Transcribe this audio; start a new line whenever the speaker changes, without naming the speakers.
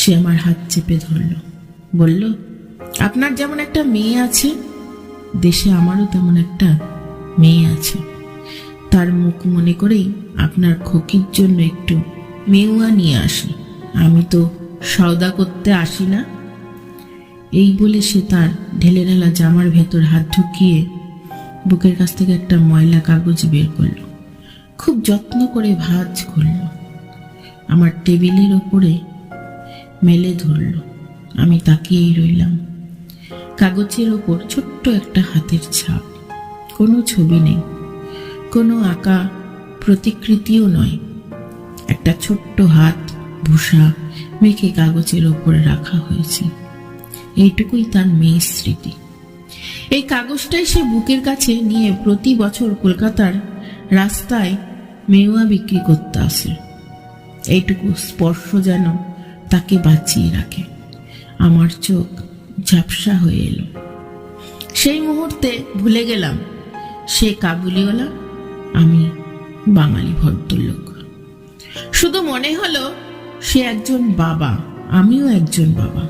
সে আমার হাত চেপে ধরল, বলল, আপনার যেমন একটা মেয়ে আছে, দেশে আমারও তেমন একটা মেয়ে আছে। তার মুখ মনে করেই আপনার খোকির জন্য একটু মেউয়া নিয়ে আসি। আমি তো সওদা করতে আসি না। এই বলে সে তার ঢেলে ঢালা জামার ভেতর হাত ঢুকিয়ে বুকের কাছ থেকে একটা ময়লা কাগজ বের করল, খুব যত্ন করে ভাঁজ করল, আমার টেবিলের ওপরে মেলে ধরল। আমি তাকিয়েই রইলাম। কাগজের ওপর ছোট্ট একটা হাতের ছাপ, কোনো ছবি নেই, কোনো আঁকা প্রতিকৃতিও নয়। একটা ছোট্ট হাত ভূষা মেখে কাগজের ওপরে রাখা হয়েছে। এইটুকুই তার মেয়ের স্মৃতি। এই কাগজটাই সে বুকের কাছে নিয়ে প্রতি বছর কলকাতার রাস্তায় মেওয়া বিক্রি করতে আসে। এইটুকু স্পর্শ যেন তাকে বাঁচিয়ে রাখে। আমার চোখ ঝাপসা হয়ে এলো। সেই মুহূর্তে ভুলে গেলাম সে কাবুলিওয়ালা, আমি বাঙালি ভদ্রলোক। শুধু মনে হলো সে একজন বাবা, আমিও একজন বাবা।